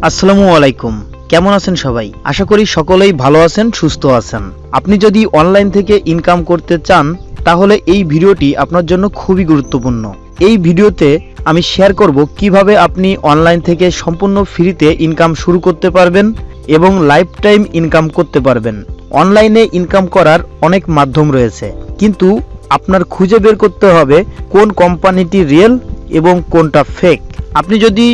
আসসালামু আলাইকুম। কেমন আছেন সবাই? আশা করি সকলেই ভালো আছেন, সুস্থ আছেন। আপনি যদি অনলাইন থেকে ইনকাম করতে চান তাহলে এই ভিডিওটি আপনার জন্য খুবই গুরুত্বপূর্ণ। এই ভিডিওতে আমি শেয়ার করব কিভাবে আপনি অনলাইন থেকে সম্পূর্ণ ফ্রিতে ইনকাম শুরু করতে পারবেন এবং লাইফ টাইম ইনকাম করতে পারবেন। অনলাইনে ইনকাম করার অনেক মাধ্যম রয়েছে, কিন্তু আপনার খুঁজে বের করতে হবে কোন কোম্পানিটি রিয়েল এবং কোনটা ফেক। আপনি যদি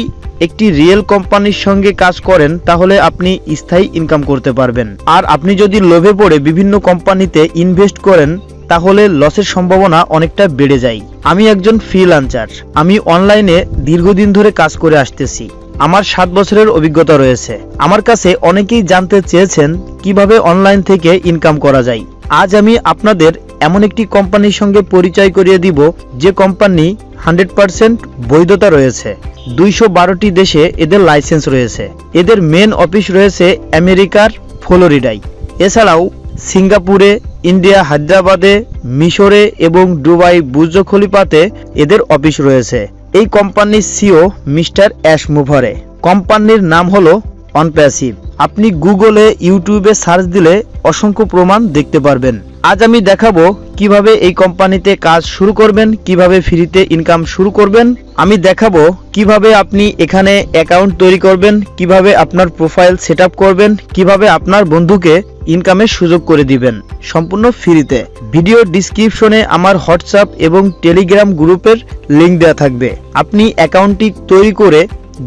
একটি রিয়েল কোম্পানির সঙ্গে কাজ করেন তাহলে আপনি স্থায়ী ইনকাম করতে পারবেন, আর আপনি যদি লোভে পড়ে বিভিন্ন কোম্পানিতে ইনভেস্ট করেন তাহলে লসের সম্ভাবনা অনেকটা বেড়ে যায়। আমি একজন ফ্রিল্যান্সার, আমি অনলাইনে দীর্ঘদিন ধরে কাজ করে আসতেছি। আমার 7 বছরের অভিজ্ঞতা রয়েছে। আমার কাছে অনেকেই জানতে চেয়েছেন কিভাবে অনলাইন থেকে ইনকাম করা যায়। আজ আমি আপনাদের এমন একটি কোম্পানির সঙ্গে পরিচয় করিয়ে দিব যে কোম্পানি 100% বৈধতা রয়েছে। 212টি দেশে এদের লাইসেন্স রয়েছে। এদের মেন অফিস রয়েছে আমেরিকার ফ্লোরিডায়। এছাড়াও সিঙ্গাপুরে, ইন্ডিয়া হায়দ্রাবাদে, মিশরে এবং দুবাই বুর্জ খলিফাতে এদের অফিস রয়েছে। এই কোম্পানির সিও মিস্টার অ্যাশ মুভারে। কোম্পানির নাম হলো ONPASSIVE। আপনি গুগলে, ইউটিউবে সার্চ দিলে অসংখ্য প্রমাণ দেখতে পারবেন। আজ আমি দেখাবো কিভাবে এই কোম্পানিতে কাজ শুরু করবেন, কিভাবে ফ্রিতে ইনকাম শুরু করবেন। আমি দেখাবো কিভাবে আপনি এখানে অ্যাকাউন্ট তৈরি করবেন, কিভাবে আপনার প্রোফাইল সেটআপ করবেন, কিভাবে আপনার বন্ধুকে ইনকামের সুযোগ করে দিবেন সম্পূর্ণ ফ্রিতে। ভিডিও ডেসক্রিপশনে আমার হোয়াটসঅ্যাপ এবং টেলিগ্রাম গ্রুপের লিংক দেওয়া থাকবে। আপনি অ্যাকাউন্টটি তৈরি করে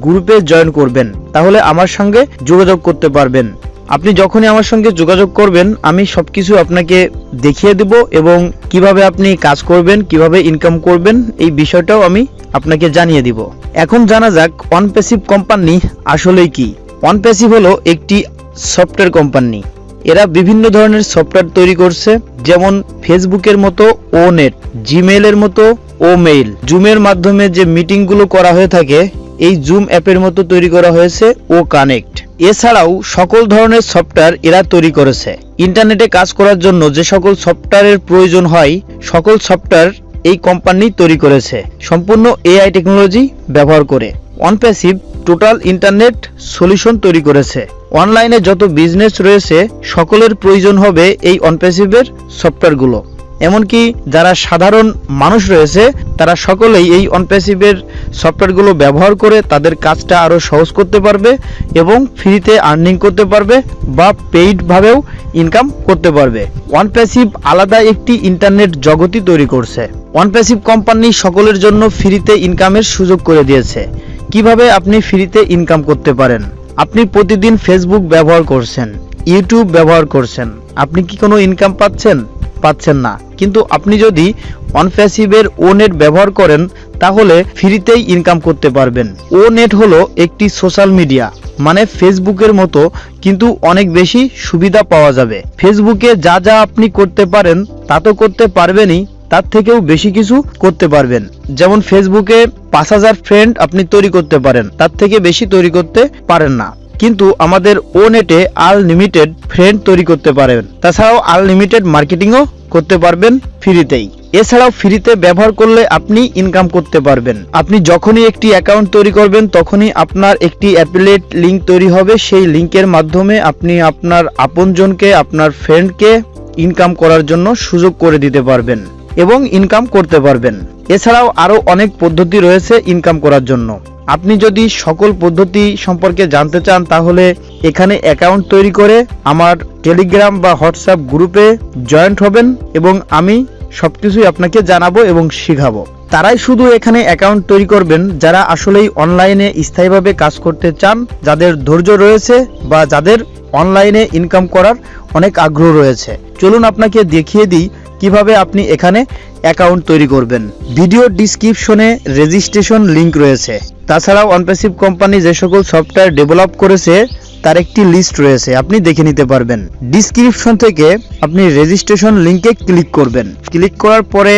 গ্রুপে জয়েন করবেন, তাহলে আমার সঙ্গে যোগাযোগ করতে পারবেন। আপনি যখনই আমার সঙ্গে যোগাযোগ করবেন আমি সবকিছু আপনাকে দেখিয়ে দেব এবং কিভাবে আপনি কাজ করবেন, কিভাবে ইনকাম করবেন এই বিষয়টাও আমি আপনাকে জানিয়ে দিব। এখন জানা যাক ONPASSIVE কোম্পানি আসলেই কি। ONPASSIVE হলো একটি সফটওয়্যার কোম্পানি। এরা বিভিন্ন ধরনের সফটওয়্যার তৈরি করছে, যেমন ফেসবুকের মতো ONET, জিমেইলের মতো OMail, জুমের মাধ্যমে যে মিটিংগুলো করা হয়ে থাকে এই জুম অ্যাপের মতো তৈরি করা হয়েছে OConnect। এছাড়াও সকল ধরনের সফটওয়্যার এরা তৈরি করেছে। ইন্টারনেটে কাজ করার জন্য যে সকল সফটওয়্যারের প্রয়োজন হয় সকল সফটওয়্যার এই কোম্পানি তৈরি করেছে সম্পূর্ণ AI টেকনোলজি ব্যবহার করে। ONPASSIVE টোটাল ইন্টারনেট সলিউশন তৈরি করেছে। অনলাইনে যত বিজনেস রয়েছে সকলের প্রয়োজন হবে এই ONPASSIVE এর সফটওয়্যারগুলো। এমনকি যারা সাধারণ মানুষ রয়েছে তারা সকলেই এই ONPASSIVE এর সফটওয়্যারগুলো ব্যবহার করে তাদের কাজটা আরও সহজ করতে পারবে এবং ফ্রিতে আর্নিং করতে পারবে বা পেইডভাবেও ইনকাম করতে পারবে। ONPASSIVE আলাদা একটি ইন্টারনেট জগতই তৈরি করছে। ONPASSIVE কোম্পানি সকলের জন্য ফ্রিতে ইনকামের সুযোগ করে দিয়েছে। কিভাবে আপনি ফ্রিতে ইনকাম করতে পারেন? আপনি প্রতিদিন ফেসবুক ব্যবহার করছেন, ইউটিউব ব্যবহার করছেন, আপনি কি কোনো ইনকাম পাচ্ছেন না। কিন্তু আপনি যদি ONPASSIVE এর ONET ব্যবহার করেন তাহলে ফ্রিতেই ইনকাম করতে পারবেন। ONET হলো একটি সোশ্যাল মিডিয়া, মানে ফেসবুকের মতো, কিন্তু অনেক বেশি সুবিধা পাওয়া যাবে। ফেসবুকে যা যা আপনি করতে পারেন তা তো করতে পারবেনই, তার থেকেও বেশি কিছু করতে পারবেন। যেমন ফেসবুকে 5000 ফ্রেন্ড আপনি তৈরি করতে পারেন, তার থেকে বেশি তৈরি করতে পারেন না। কিন্তু আমাদের ONET-এ আনলিমিটেড ফ্রেন্ড তৈরি করতে পারেন। তাছাড়াও আনলিমিটেড মার্কেটিংও করতে পারবেন ফ্রিতেই। এছাড়াও ফ্রিতে ব্যবহার করলে আপনি ইনকাম করতে পারবেন। আপনি যখনই একটি অ্যাকাউন্ট তৈরি করবেন তখনই আপনার একটি অ্যাফিলিয়েট লিংক তৈরি হবে। সেই লিংকের মাধ্যমে আপনি আপনার আপনজনকে, আপনার ফ্রেন্ডকে ইনকাম করার জন্য সুযোগ করে দিতে পারবেন এবং ইনকাম করতে পারবেন। এছাড়াও আরও অনেক পদ্ধতি রয়েছে ইনকাম করার জন্য। আপনি যদি সকল পদ্ধতি সম্পর্কে জানতে চান তাহলে এখানে অ্যাকাউন্ট তৈরি করে আমার টেলিগ্রাম বা হোয়াটসঅ্যাপ গ্রুপে জয়েন্ট হবেন এবং আমি সবকিছুই আপনাকে জানাবো এবং শিখাবো। তারাই শুধু এখানে অ্যাকাউন্ট তৈরি করবেন যারা আসলেই অনলাইনে স্থায়ীভাবে কাজ করতে চান, যাদের ধৈর্য রয়েছে বা যাদের অনলাইনে ইনকাম করার অনেক আগ্রহ রয়েছে। চলুন আপনাকে দেখিয়ে দিই কিভাবে আপনি এখানে অ্যাকাউন্ট তৈরি করবেন। ভিডিও ডেসক্রিপশনে রেজিস্ট্রেশন লিংক রয়েছে। তাছাড়াও ONPASSIVE কোম্পানি যে সকল সফটওয়্যার ডেভেলপ করেছে তার একটি লিস্ট রয়েছে, আপনি দেখে নিতে পারবেন। ডেসক্রিপশন থেকে আপনি রেজিস্ট্রেশন লিংকে ক্লিক করবেন। ক্লিক করার পরে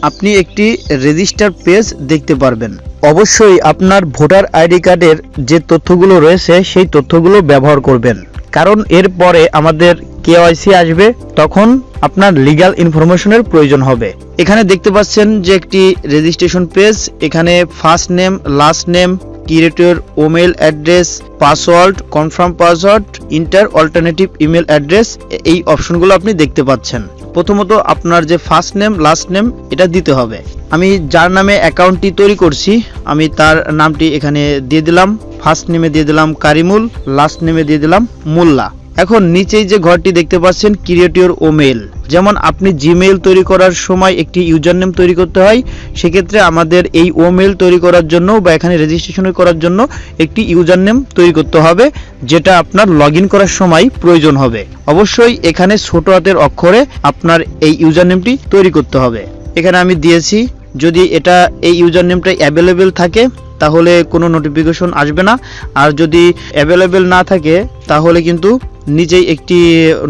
আপনি একটি রেজিস্টার পেজ দেখতে পারবেন। অবশ্যই আপনার ভোটার আইডি কার্ডের যে তথ্যগুলো রয়েছে সেই তথ্যগুলো ব্যবহার করবেন, কারণ এরপরে আমাদের KYC আসবে, তখন আপনার লিগ্যাল ইনফরমেশনের প্রয়োজন হবে। এখানে দেখতে পাচ্ছেন যে একটি রেজিস্ট্রেশন পেজ। এখানে first name, last name, create your email address, password, confirm password, inter alternative email address, এই অপশনগুলো আপনি দেখতে পাচ্ছেন। প্রথমত আপনার যে ফার্স্ট নেম লাস্ট নেম এটা দিতে হবে। আমি যার নামে অ্যাকাউন্টটি তৈরি করছি আমি তার নামটি এখানে দিয়ে দিলাম। ফার্স্ট নেমে দিয়ে দিলাম কারিমুল, লাস্ট নেমে দিয়ে দিলাম মোল্লা। এখন নিচেই যে ঘরটি দেখতে পাচ্ছেন ক্রিয়েট ইউর ইমেল, যেমন আপনি জিমেইল তৈরি করার সময় একটি ইউজার নেম তৈরি করতে হয়, সেক্ষেত্রে আমাদের এই ইমেল তৈরি করার জন্য বা এখানে রেজিস্ট্রেশন করার জন্য একটি ইউজার নেম তৈরি করতে হবে, যেটা আপনার লগ ইন করার সময় প্রয়োজন হবে। অবশ্যই এখানে ছোট হাতের অক্ষরে আপনার এই ইউজার নেমটি তৈরি করতে হবে। এখানে আমি দিয়েছি। যদি এটা এই ইউজার নেমটা অ্যাভেলেবেল থাকে তাহলে কোনো নোটিফিকেশন আসবে না, আর যদি অ্যাভেলেবেল না থাকে তাহলে কিন্তু নিজেই একটি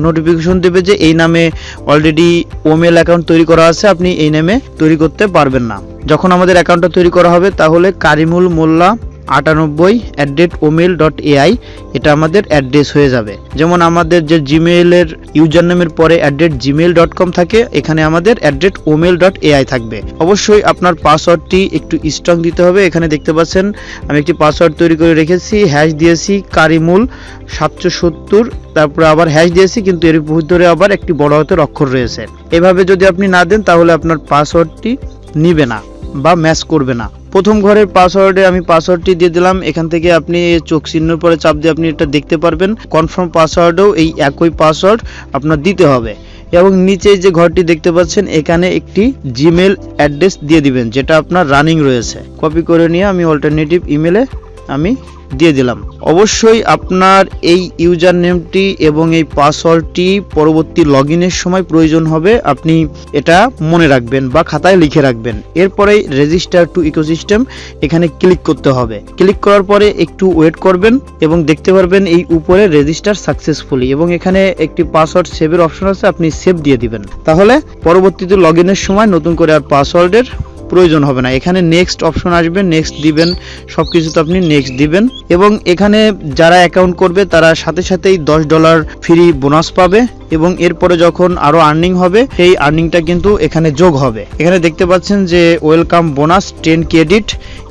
নোটিফিকেশন দেবে যে এই নামে অলরেডি ইমেল অ্যাকাউন্ট তৈরি করা আছে, আপনি এই নামে তৈরি করতে পারবেন না। যখন আমাদের অ্যাকাউন্টটা তৈরি করা হবে তাহলে কারিমুল মোল্লা 98@gmail.ai এটা আমাদের অ্যাড্রেস হয়ে যাবে। যেমন আমাদের যে জিমেইলের ইউজার নেমের পরে @gmail.com থাকে, এখানে আমাদের @email.ai থাকবে। অবশ্যই আপনার পাসওয়ার্ডটি একটু স্ট্রং দিতে হবে। এখানে দেখতে পাচ্ছেন আমি একটি পাসওয়ার্ড তৈরি করে রেখেছি, হ্যাশ দিয়েছি কারিমুল 770, তারপরে আবার হ্যাশ দিয়েছি, কিন্তু এর ভিতরে আবার একটি বড় হাতের অক্ষর রয়েছে। এভাবে যদি আপনি না দেন তাহলে আপনার পাসওয়ার্ডটি নিবে না বা ম্যাচ করবে না। প্রথম ঘরের পাসওয়ার্ডে আমি পাসওয়ার্ডটি দিয়ে দিলাম। এখান থেকে আপনি চোখ চিহ্নের পরে চাপ দিয়ে আপনি এটা দেখতে পারবেন। কনফার্ম পাসওয়ার্ডেও এই একই পাসওয়ার্ড আপনার দিতে হবে। এবং নিচে যে ঘরটি দেখতে পাচ্ছেন এখানে একটি জিমেল অ্যাড্রেস দিয়ে দিবেন, যেটা আপনার রানিং রয়েছে। কপি করে নিয়ে আমি অল্টারনেটিভ ইমেলে আমি দিয়ে দিলাম। অবশ্যই আপনার এই ইউজার নেমটি এবং এই পাসওয়ার্ডটি পরবর্তী লগইনের সময় প্রয়োজন হবে, আপনি এটা মনে রাখবেন বা খাতায় লিখে রাখবেন। এরপরে রেজিস্টার টু ইকোসিস্টেম এখানে ক্লিক করতে হবে। ক্লিক করার পরে একটু ওয়েট করবেন এবং দেখতে পারবেন এই উপরে রেজিস্টার সাকসেসফুলি, এবং এখানে একটি পাসওয়ার্ড সেভের অপশন আছে, আপনি সেভ দিয়ে দিবেন। তাহলে পরবর্তীতে লগইনের সময় নতুন করে আর পাসওয়ার্ডের প্রয়োজন হবে না। এখানে নেক্সট অপশন আসবে, নেক্সট দিবেন, সবকিছুতে আপনি নেক্সট দিবেন। এবং এখানে যারা অ্যাকাউন্ট করবে তারা সাথে সাথেই $10 ফ্রি বোনাস পাবে, এবং এরপরে যখন আরো আর্নিং হবে সেই আর্নিংটা কিন্তু এখানে যোগ হবে। এখানে দেখতে পাচ্ছেন যে ওয়েলকাম বোনাস 10 ক্রেডিট,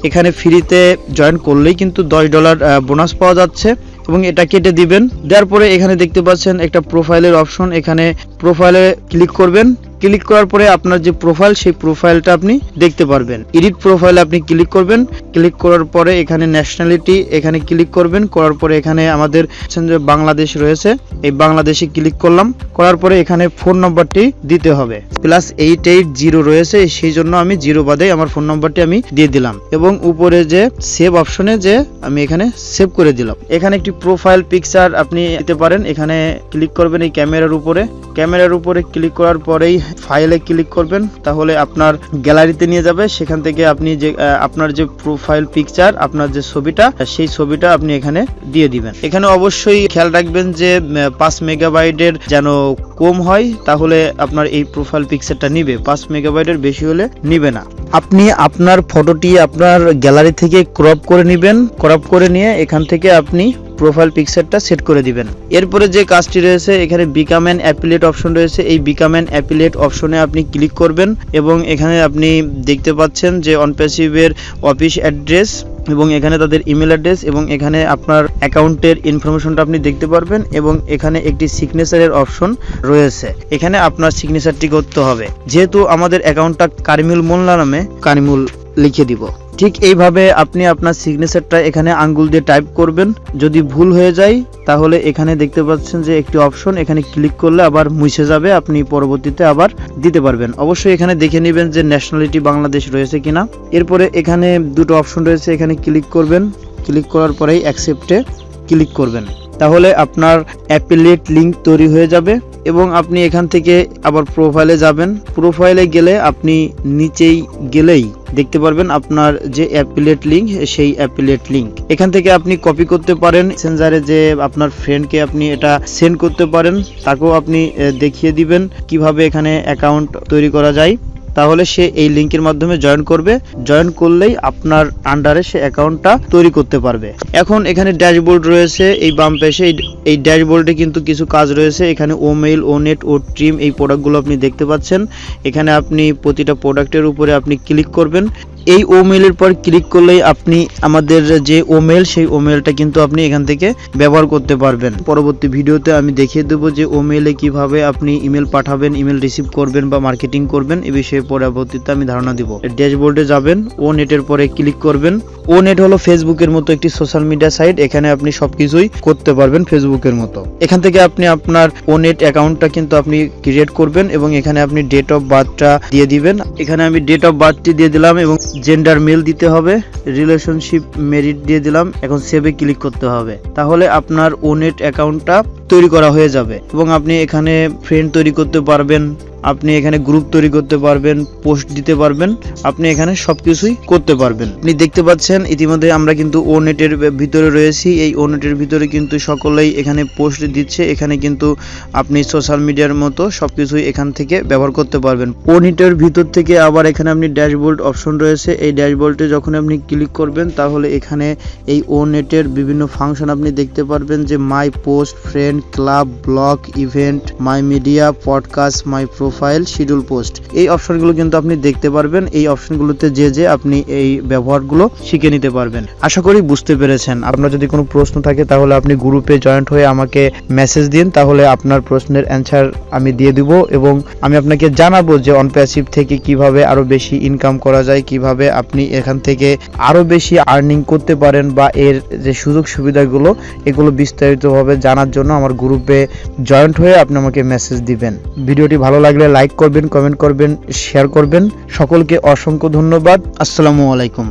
এখানে ফ্রিতে জয়েন করলেই কিন্তু $10 বোনাস পাওয়া যাচ্ছে, এবং এটা কেটে দিবেন। দেওয়ার পরে এখানে দেখতে পাচ্ছেন একটা প্রোফাইলের অপশন, এখানে প্রোফাইলে ক্লিক করবেন। ক্লিক করার পরে আপনার যে প্রোফাইল সেই প্রোফাইলটা আপনি দেখতে পারবেন। এডিট প্রোফাইলে আপনি ক্লিক করবেন। ক্লিক করার পরে এখানে ন্যাশনালিটি এখানে ক্লিক করবেন। করার পরে এখানে আমাদের যে বাংলাদেশ রয়েছে এই বাংলাদেশে ক্লিক করলাম। করার পরে এখানে ফোন নম্বরটি দিতে হবে, +880 রয়েছে, সেই জন্য আমি 0 বাদে আমার ফোন নম্বরটি আমি দিয়ে দিলাম। এবং উপরে যে সেভ অপশনে যে আমি এখানে সেভ করে দিলাম। এখানে একটি প্রোফাইল পিকচার আপনি দিতে পারেন। এখানে ক্লিক করবেন এই ক্যামেরার উপরে। ক্যামেরার উপরে ক্লিক করার পরেই ফাইলে ক্লিক করবেন, তাহলে আপনার গ্যালারিতে নিয়ে যাবে। সেখান থেকে আপনি যে আপনার যে প্রোফাইল পিকচার, আপনার যে ছবিটা, সেই ছবিটা আপনি এখানে দিয়ে দিবেন। এখানে অবশ্যই খেয়াল রাখবেন যে 5 মেগাবাইটের যেন কম হয়, তাহলে আপনার এই প্রোফাইল পিকচারটা নিবে। 5 মেগাবাইটের বেশি হলে নিবে না। আপনি আপনার ফটোটি আপনার গ্যালারি থেকে ক্রপ করে নেবেন। ক্রপ করে নিয়ে এখান থেকে আপনি প্রোফাইল পিকচারটা সেট করে দিবেন। এরপরে যে কাজটি রয়েছে এখানে বিকাম অ্যান অ্যাফিলিয়েট অপশন রয়েছে, এই বিকাম অ্যান অ্যাফিলিয়েট অপশনে আপনি ক্লিক করবেন, এবং এখানে আপনি দেখতে পাচ্ছেন যে অনপ্যাসিভের অফিস অ্যাড্রেস এবং এখানে তাদের ইমেল অ্যাড্রেস, এবং এখানে আপনার অ্যাকাউন্টের ইনফরমেশনটা আপনি দেখতে পারবেন। এবং এখানে একটি সিগনেচারের অপশন রয়েছে, এখানে আপনার সিগনেচারটি করতে হবে। যেহেতু আমাদের অ্যাকাউন্টটা কারিমুল মোল্লা নামে, কারিমুল লিখে দিব। ঠিক এইভাবে আপনি আপনার সিগনেচারটা এখানে আঙ্গুল দিয়ে টাইপ করবেন। যদি ভুল হয়ে যায় তাহলে এখানে দেখতে পাচ্ছেন যে একটি অপশন, এখানে ক্লিক করলে আবার মুছে যাবে, আপনি পরবর্তীতে আবার দিতে পারবেন। অবশ্যই এখানে দেখে নেবেন যে ন্যাশনালিটি বাংলাদেশ রয়েছে কিনা। এরপরে এখানে দুটো অপশন রয়েছে, এখানে ক্লিক করবেন। ক্লিক করার পরেই অ্যাকসেপ্টে ক্লিক করবেন, তাহলে আপনার অ্যাফিলিয়েট লিংক তৈরি হয়ে যাবে। এবং আপনি এখান থেকে আবার প্রোফাইলে যাবেন। প্রোফাইলে গেলে আপনি নিচেই গেলেই দেখতে পারবেন আপনার যে অ্যাফিলিয়েট লিংক, সেই অ্যাফিলিয়েট লিংক এখান থেকে আপনি কপি করতে পারেন। মেসেঞ্জারে যে আপনার ফ্রেন্ডকে আপনি এটা সেন্ড করতে পারেন, তাকেও আপনি দেখিয়ে দিবেন কিভাবে এখানে অ্যাকাউন্ট তৈরি করা যায়। তাহলে সে এই লিংকের মাধ্যমে জয়েন করবে। জয়েন করলেই আপনার আন্ডারে সে অ্যাকাউন্টটা তৈরি করতে পারবে। এখন এখানে ড্যাশবোর্ড রয়েছে, এই বাম পাশে এই ড্যাশবোর্ডে কিন্তু কিছু কাজ রয়েছে। এখানে ওমেইল, ওনেট, ও ট্রিম এই প্রোডাক্টগুলো আপনি দেখতে পাচ্ছেন। এখানে আপনি প্রতিটা প্রোডাক্টের উপরে আপনি ক্লিক করবেন। এই ও মেইলের পর ক্লিক করলেই আপনি আমাদের যে ও মেইল সেই ও মেইলটা কিন্তু আপনি এখান থেকে ব্যবহার করতে পারবেন। পরবর্তী ভিডিওতে আমি দেখিয়ে দেবো যে ও মেইলে কিভাবে আপনি ইমেল পাঠাবেন, ইমেল রিসিভ করবেন বা মার্কেটিং করবেন এ বিষয়ে পরবর্তীতে আমি ধারণা দিব। ড্যাশবোর্ডে যাবেন, ও নেটের পরে ক্লিক করবেন। ও নেট হলো ফেসবুকের মতো একটি সোশ্যাল মিডিয়া সাইট, এখানে আপনি সবকিছুই করতে পারবেন ফেসবুকের মতো। এখান থেকে আপনি আপনার ও নেট অ্যাকাউন্টটা কিন্তু আপনি ক্রিয়েট করবেন এবং এখানে আপনি ডেট অফ বার্থটা দিয়ে দিবেন। এখানে আমি ডেট অফ বার্থটি দিয়ে দিলাম এবং জেন্ডার মেল দিতে হবে, রিলেশনশিপ মেরিট দিয়ে দিলাম। এখন সেভে ক্লিক করতে হবে, তাহলে আপনার ও নেট অ্যাকাউন্টটা তৈরি করা হয়ে যাবে এবং আপনি এখানে ফ্রেন্ড তৈরি করতে পারবেন, আপনি এখানে গ্রুপ তৈরি করতে পারবেন, পোস্ট দিতে পারবেন, আপনি এখানে সবকিছুই করতে পারবেন। আপনি দেখতে পাচ্ছেন ইতিমধ্যে আমরা কিন্তু ও নেটের ভিতরে রয়েছি। এই ও নেটের ভিতরে কিন্তু সকলেই এখানে পোস্ট দিচ্ছে। এখানে কিন্তু আপনি সোশ্যাল মিডিয়ার মতো সবকিছুই এখান থেকে ব্যবহার করতে পারবেন। ও নেটের ভিতর থেকে আবার এখানে আপনি ড্যাশবোর্ড অপশন রয়েছে, এই ড্যাশবোর্ডে যখন আপনি ক্লিক করবেন তাহলে এখানে এই ও নেটের বিভিন্ন ফাংশন আপনি দেখতে পারবেন, যে মাই post, friend, club, blog, event, মাই মিডিয়া, পডকাস্ট, মাই প্রোফাইল, শিডিউল পোস্ট। এই অপশনগুলো কিন্তু আপনি দেখতে পারবেন। এই অপশনগুলোতে যে আপনি এই ব্যবহারগুলো শিখে নিতে পারবেন। আশা করি বুঝতে পেরেছেন। আপনার যদি কোনো প্রশ্ন থাকে তাহলে আপনি গ্রুপে জয়েন্ট হয়ে আমাকে মেসেজ দিন, তাহলে আপনার প্রশ্নের অ্যান্সার আমি দিয়ে দিব এবং আমি আপনাকে জানাবো যে ONPASSIVE থেকে কিভাবে আরো বেশি ইনকাম করা যায়, কিভাবে আপনি এখান থেকে আরো বেশি আর্নিং করতে পারেন বা এর যে সুযোগ সুবিধাগুলো এগুলো বিস্তারিতভাবে জানার জন্য আমার গ্রুপে জয়েন্ট হয়ে আপনি আমাকে মেসেজ দিবেন। ভিডিওটি ভালো লাগলে লাইক করবেন, কমেন্ট করবেন, শেয়ার করবেন। সকলকে অসংখ্য ধন্যবাদ। আসসালামু আলাইকুম।